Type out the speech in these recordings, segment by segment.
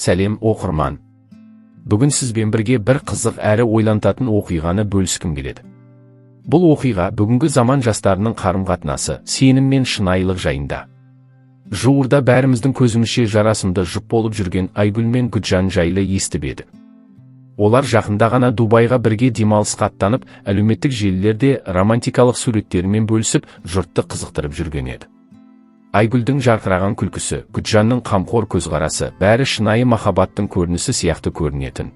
Сәлем оқырман. Бүгін сізбен бірге бір қызық әрі ойлантатын оқиғаны бөліскім келеді. Бұл оқиға бүгінгі заман жастарының қарым-қатынасы, сенім мен шынайылық жайында. Жуырда бәріміздің көзімізше жарасымды жұп болып жүрген Айгүл мен Гүлжан жайлы естіп едік. Олар жақында ғана Дубайға бірге демалысқа аттанып, әлеуметтік желілерде романтикалық суреттерімен бөлісіп, жұртты қызықтырып жүрген еді. Айгүлдің жарқыраған күлкісі, Гүлжанның қамқор көзқарасы, бәрі шынайы махаббаттың көрінісі сияқты көрінетін.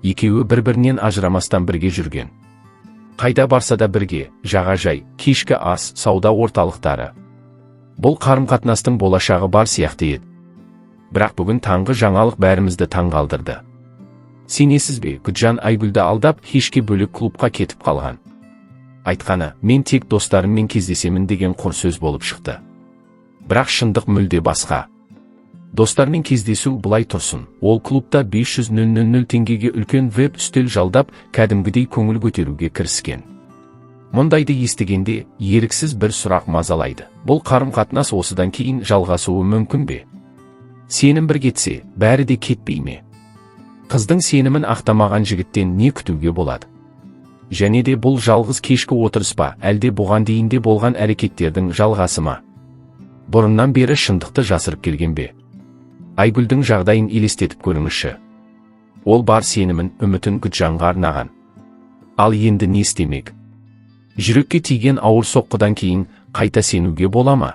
Екеуі бір-бірінен ажырамастан бірге жүрген. Қайда барса да бірге, жағажай, кешкі ас, сауда орталықтары. Бұл қарым-қатынастың болашағы бар сияқты еді. Бірақ бүгін таңғы жаңалық бәрімізді таңғалдырды. Сенесіз бе, Гүлжан Айгүлді алдап, кешке бөлек клубқа кетіп қалған. Айтқаны, мен тек достарыммен кездесемін деген құр сөз болып шықты. Бірақ шындық мүлде басқа. Достармен кездесу былай тұрсын, ол клубта 500.00 теңгеге үлкен веб үстел жалдап, кәдімгідей көңіл көтеруге кіріскен. Мұндайды естігенде, еріксіз бір сұрақ мазалайды. Бұл қарым-қатынас осыдан кейін жалғасуы мүмкін бе? Сенім бір кетсе, бәрі де кетпей ме? Қыздың сенімін ақтамаған жігіттен не күтуге болады? Және де бұл жалғыз кешкі отырыс па, әлде бұған дейінде болған әрекеттердің жалғасы ма? Бұрыннан бері шындықты жасырып келген бе? Айгүлдің жағдайын елестетіп көріңізші. Ол бар сенімін, үмітін Гүлжанға арнаған. Ал енді не істемек? Жүрекке тиген ауыр соққыдан кейін қайта сенуге бола ма?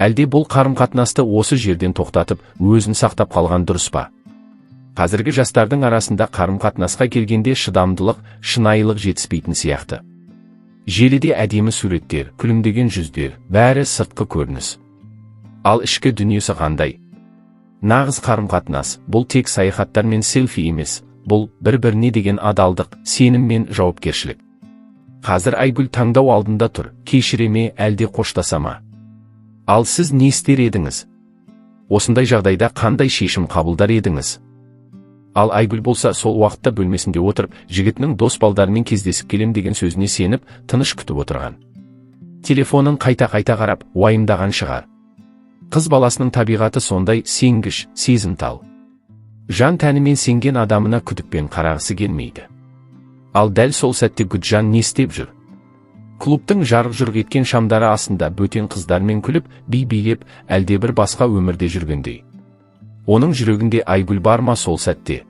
Әлде бұл қарым-қатынасты осы жерден тоқтатып, өзін сақтап қалған дұрыс па? Қазіргі жастардың арасында қарым-қатынасқа келгенде шыдамдылық, шынайылық жетіспейтін сияқты. Желіде әдемі суреттер, күлімдеген жүздер, бәрі сыртқы көрініс. Ал ішкі дүниесі қандай? Нағыз қарым-қатынас, бұл тек саяхаттар мен селфи емес, бұл бір-біріне деген адалдық, сенім мен жауапкершілік. Қазір Айгүл таңдау алдында тұр, кешіре ме, әлде қоштаса ма? Ал сіз не істер едіңіз? Осындай жағдайда қандай шешім қабылдар едіңіз? Ал Айгүл болса сол уақытта бөлмесінде отырып, жігітінің дос балдарымен кездесіп келем деген сөзіне сеніп, тыныш күтіп отырған. Телефонын қайта-қайта қарап, уайымдаған шығар. Қыз баласының табиғаты сондай сенгіш, сезімтал. Жан тәнімен сенген адамына күдікпен қарағысы келмейді. Ал дәл сол сәтте Гүлжан не істеп жүр? Клубтың жарық-жұрық еткен шамдары астында бөтен қыздармен күліп, би-билеп, әлдебір басқа өмірде жүргендей. Оның жүрегінде Айгүл бар ма сол сәтте?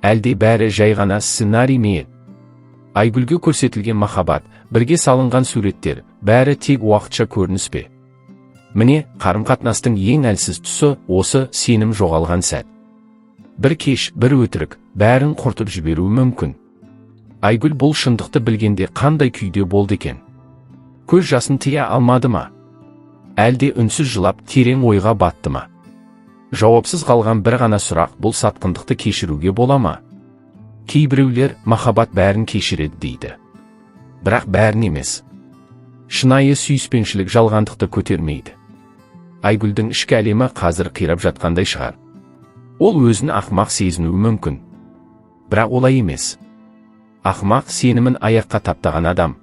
Әлде бәрі жай ғана сценарий ме? Айгүлге көрсетілген махаббат, бірге салынған суреттер, бәрі тек уақытша көрініс пе? Міне, қарым-қатынастың ең әлсіз тұсы осы сенім жоғалған сәт. Бір кеш, бір өтірік, бәрін құртып жіберуі мүмкін. Айгүл бұл шындықты білгенде қандай күйде болды екен? Көз жасын тия алмады ма? Әлде үнсіз жылап, терең ойға батты ма? Жауапсыз қалған бір ғана сұрақ, бұл сатқындықты кешіруге бола ма? Кейбіреулер махаббат бәрін кешіреді дейді. Бірақ бәрін емес. Шынайы сүйіспеншілік жалғандықты көтермейді. Айгүлдің ішкі әлемі қазір қирап жатқандай шығар. Ол өзін ақымақ сезінуі мүмкін. Бірақ олай емес. Ақымақ сенімін аяққа таптаған адам,